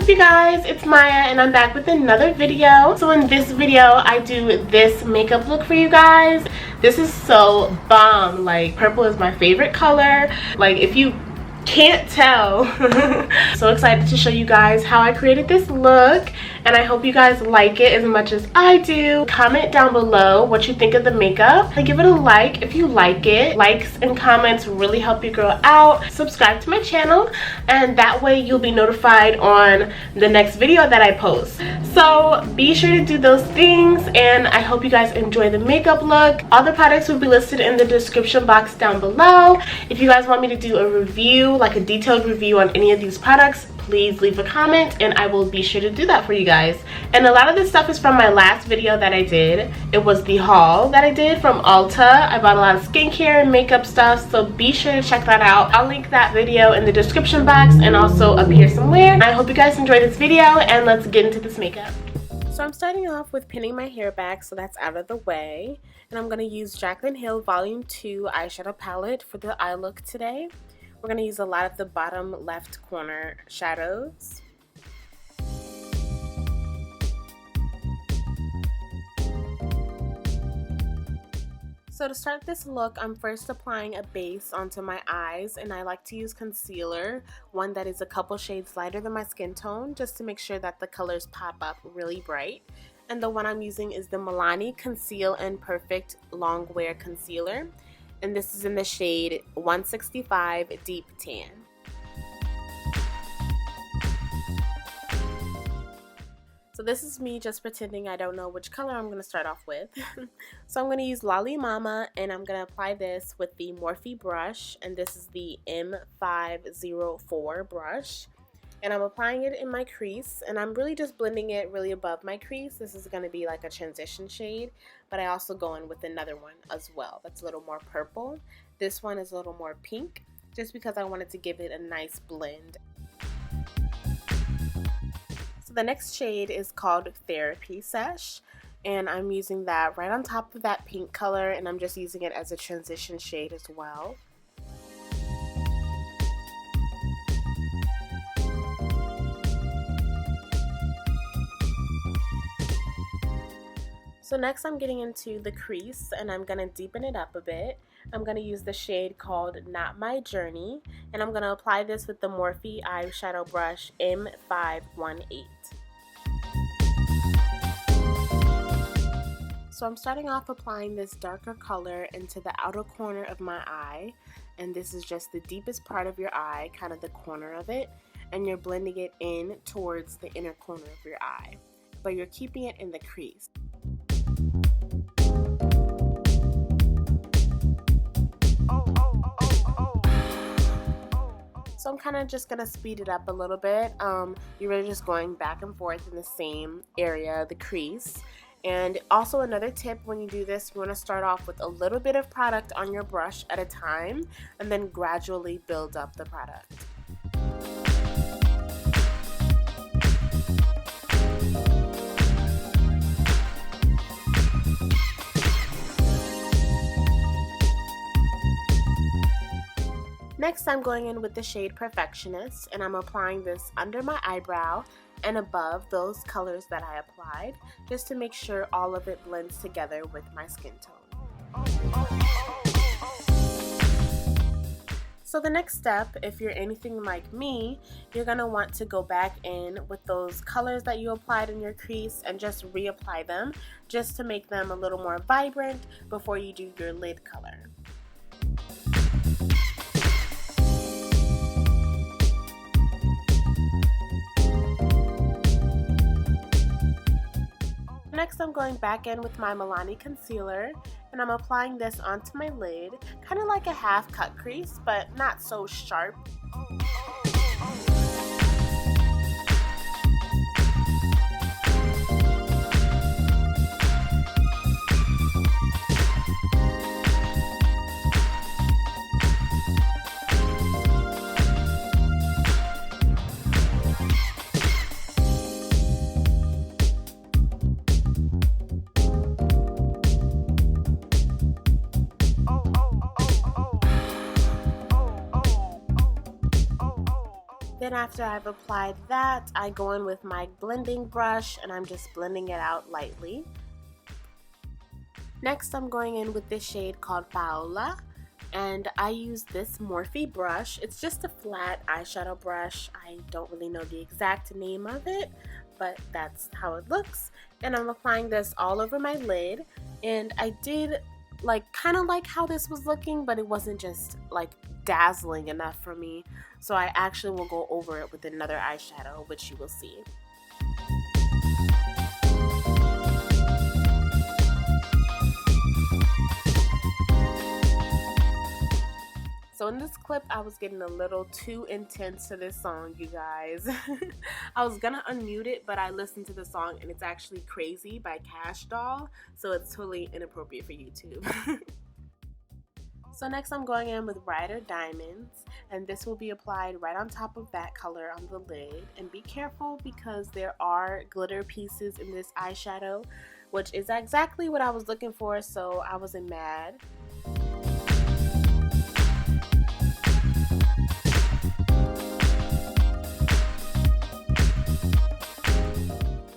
up, you guys? It's Maya and I'm back with another video. So in this video I do this makeup look for you guys. This is so bomb. Like, purple is my favorite color. Like, if you can't tell. So excited to show you guys how I created this look, and I hope you guys like it as much as I do. Comment down below what you think of the makeup and give it a like if you like it. Likes and comments really help your girl out. Subscribe to my channel, and that way you'll be notified on the next video that I post. So be sure to do those things, and I hope you guys enjoy the makeup look. All the products will be listed in the description box down below. If you guys want me to do a review, like a detailed review on any of these products, please leave a comment and I will be sure to do that for you guys. And a lot of this stuff is from my last video that I did. It was the haul that I did from Ulta. I bought a lot of skincare and makeup stuff, so be sure to check that out. I'll link that video in the description box and also up here somewhere. I hope you guys enjoyed this video, and let's get into this makeup. So I'm starting off with pinning my hair back, so that's out of the way. And I'm going to use Jaclyn Hill Volume 2 eyeshadow palette for the eye look today. We're going to use a lot of the bottom left corner shadows. So to start this look, I'm first applying a base onto my eyes, and I like to use concealer, one that is a couple shades lighter than my skin tone, just to make sure that the colors pop up really bright. And the one I'm using is the Milani Conceal and Perfect Longwear Concealer. And this is in the shade 165 Deep Tan. So this is me just pretending I don't know which color I'm going to start off with. So I'm going to use Lolly Mama, and I'm going to apply this with the Morphe brush, and this is the M504 brush. And I'm applying it in my crease, and I'm really just blending it really above my crease. This is going to be like a transition shade, but I also go in with another one as well that's a little more purple. This one is a little more pink, just because I wanted to give it a nice blend. So the next shade is called Therapy Sesh, and I'm using that right on top of that pink color, and I'm just using it as a transition shade as well. So next I'm getting into the crease, and I'm going to deepen it up a bit. I'm going to use the shade called Not My Journey, and I'm going to apply this with the Morphe eyeshadow brush M518. So I'm starting off applying this darker color into the outer corner of my eye, and this is just the deepest part of your eye, kind of the corner of it, and you're blending it in towards the inner corner of your eye, but you're keeping it in the crease. So I'm kind of just going to speed it up a little bit. You're really just going back and forth in the same area, the crease. And also another tip, when you do this, you want to start off with a little bit of product on your brush at a time, and then gradually build up the product. Next, I'm going in with the shade Perfectionist, and I'm applying this under my eyebrow and above those colors that I applied, just to make sure all of it blends together with my skin tone. So the next step, if you're anything like me, you're going to want to go back in with those colors that you applied in your crease and just reapply them, just to make them a little more vibrant before you do your lid color. Next, I'm going back in with my Milani concealer, and I'm applying this onto my lid, kind of like a half cut crease, but not so sharp. Then after I've applied that, I go in with my blending brush and I'm just blending it out lightly. Next, I'm going in with this shade called Paola, and I use this Morphe brush. It's just a flat eyeshadow brush. I don't really know the exact name of it, but that's how it looks. And I'm applying this all over my lid, and I did kind of like how this was looking, but it wasn't just like dazzling enough for me, so I actually will go over it with another eyeshadow, which you will see. So in this clip, I was getting a little too intense to this song, you guys. I was gonna unmute it, but I listened to the song and it's actually Crazy by Kajal, so it's totally inappropriate for YouTube. So next I'm going in with Brighter Diamonds, and this will be applied right on top of that color on the lid. And be careful because there are glitter pieces in this eyeshadow, which is exactly what I was looking for, so I wasn't mad.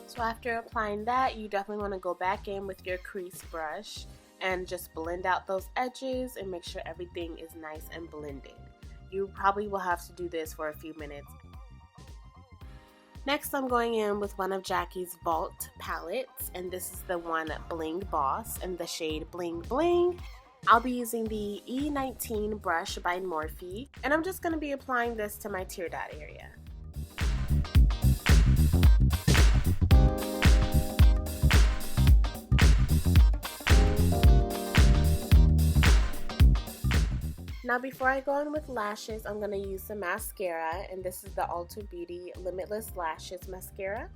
So after applying that, you definitely want to go back in with your crease brush and just blend out those edges and make sure everything is nice and blended. You probably will have to do this for a few minutes. Next, I'm going in with one of Jackie's Vault palettes, and this is the one Bling Boss in the shade Bling Bling. I'll be using the E19 brush by Morphe, and I'm just going to be applying this to my tear dot area. Now before I go in with lashes, I'm going to use some mascara, and this is the Ulta Beauty Limitless Lashes Mascara.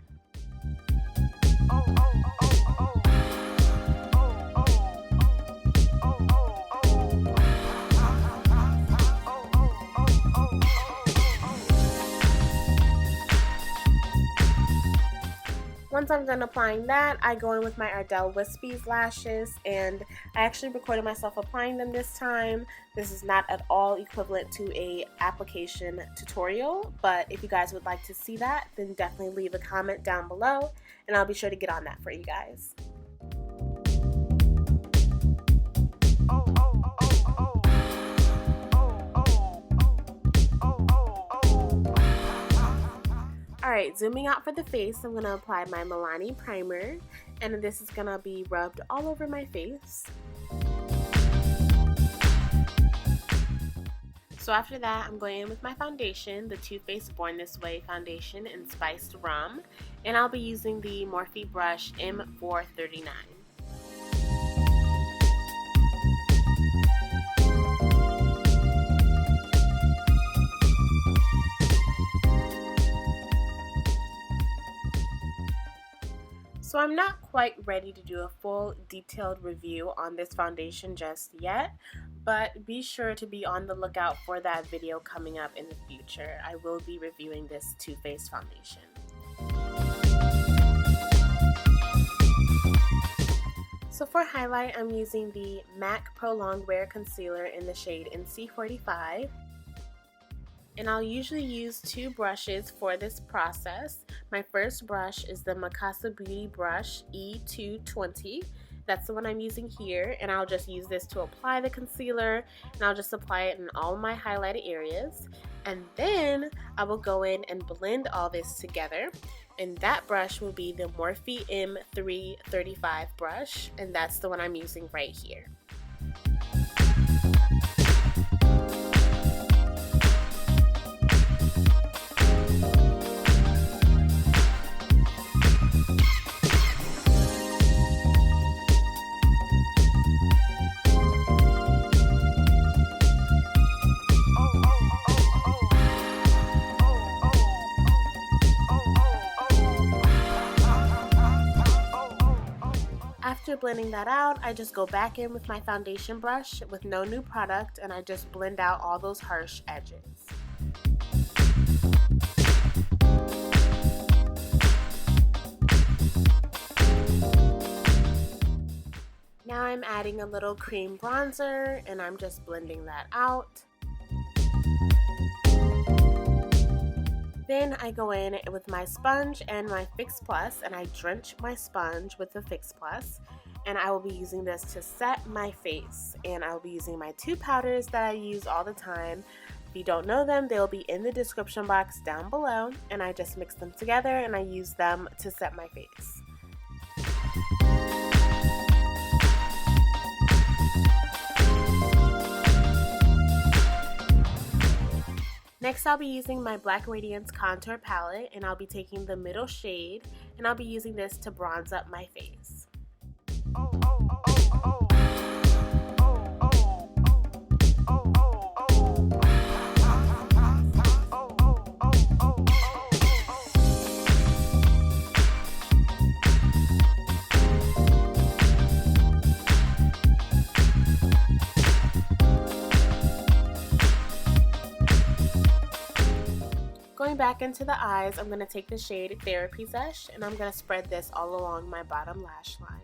Once I'm done applying that, I go in with my Ardell Wispies lashes, and I actually recorded myself applying them this time. This is not at all equivalent to a application tutorial, but if you guys would like to see that, then definitely leave a comment down below, and I'll be sure to get on that for you guys. Alright, zooming out for the face, I'm going to apply my Milani primer, and this is going to be rubbed all over my face. So after that, I'm going in with my foundation, the Too Faced Born This Way foundation in Spiced Rum, and I'll be using the Morphe brush M439. So I'm not quite ready to do a full detailed review on this foundation just yet, but be sure to be on the lookout for that video coming up in the future. I will be reviewing this Too Faced foundation. So for highlight, I'm using the MAC Pro Longwear Concealer in the shade NC45. And I'll usually use two brushes for this process. My first brush is the Mikasa Beauty Brush E220. That's the one I'm using here, and I'll just use this to apply the concealer, and I'll just apply it in all my highlighted areas. And then I will go in and blend all this together, and that brush will be the Morphe M335 brush, and that's the one I'm using right here. After blending that out, I just go back in with my foundation brush with no new product, and I just blend out all those harsh edges. Now I'm adding a little cream bronzer, and I'm just blending that out. Then I go in with my sponge and my Fix Plus, and I drench my sponge with the Fix Plus, and I will be using this to set my face. And I will be using my two powders that I use all the time. If you don't know them, they will be in the description box down below, and I just mix them together and I use them to set my face. Next, I'll be using my Black Radiance contour palette, and I'll be taking the middle shade, and I'll be using this to bronze up my face. Going back into the eyes, I'm going to take the shade Therapy Sesh, and I'm going to spread this all along my bottom lash line.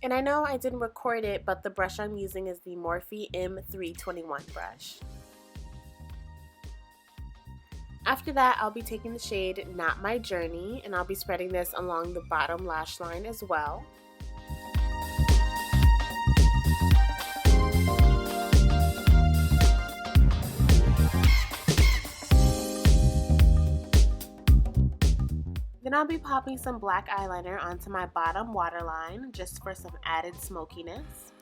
And I know I didn't record it, but the brush I'm using is the Morphe M321 brush. After that, I'll be taking the shade Not My Journey, and I'll be spreading this along the bottom lash line as well. Then I'll be popping some black eyeliner onto my bottom waterline just for some added smokiness.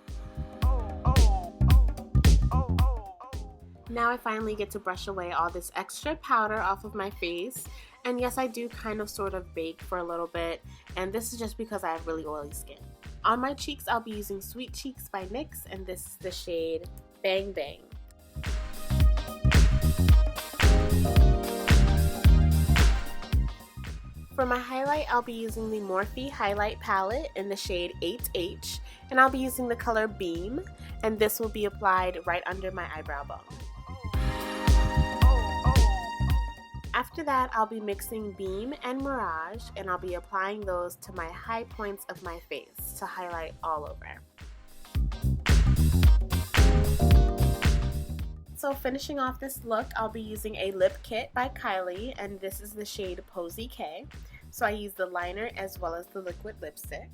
Now I finally get to brush away all this extra powder off of my face. And yes, I do kind of sort of bake for a little bit, and this is just because I have really oily skin. On my cheeks, I'll be using Sweet Cheeks by NYX, and this is the shade Bang Bang. For my highlight, I'll be using the Morphe Highlight Palette in the shade 8H, and I'll be using the color Beam, and this will be applied right under my eyebrow bone. After that, I'll be mixing Beam and Mirage, and I'll be applying those to my high points of my face to highlight all over. So finishing off this look, I'll be using a lip kit by Kylie, and this is the shade Posie K. So I use the liner as well as the liquid lipstick.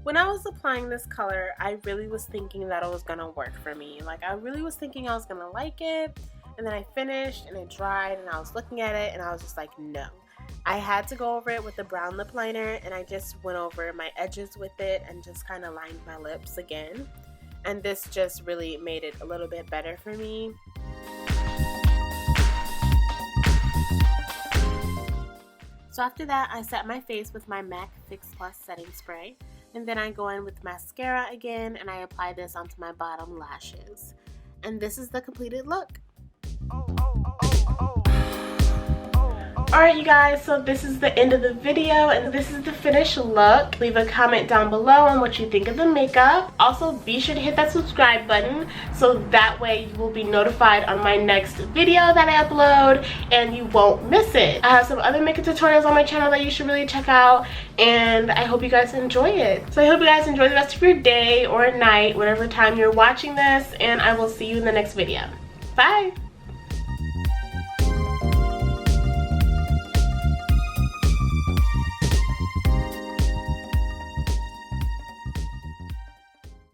When I was applying this color, I really was thinking that it was gonna work for me. Like, I really was thinking I was gonna like it, and then I finished and it dried, and I was looking at it and I was just like, no. I had to go over it with the brown lip liner, and I just went over my edges with it and just kind of lined my lips again. And this just really made it a little bit better for me. So after that, I set my face with my MAC Fix Plus setting spray. And then I go in with mascara again, and I apply this onto my bottom lashes. And this is the completed look. Alright you guys, so this is the end of the video, and this is the finished look. Leave a comment down below on what you think of the makeup. Also, be sure to hit that subscribe button so that way you will be notified on my next video that I upload and you won't miss it. I have some other makeup tutorials on my channel that you should really check out, and I hope you guys enjoy it. So I hope you guys enjoy the rest of your day or night, whatever time you're watching this, and I will see you in the next video. Bye!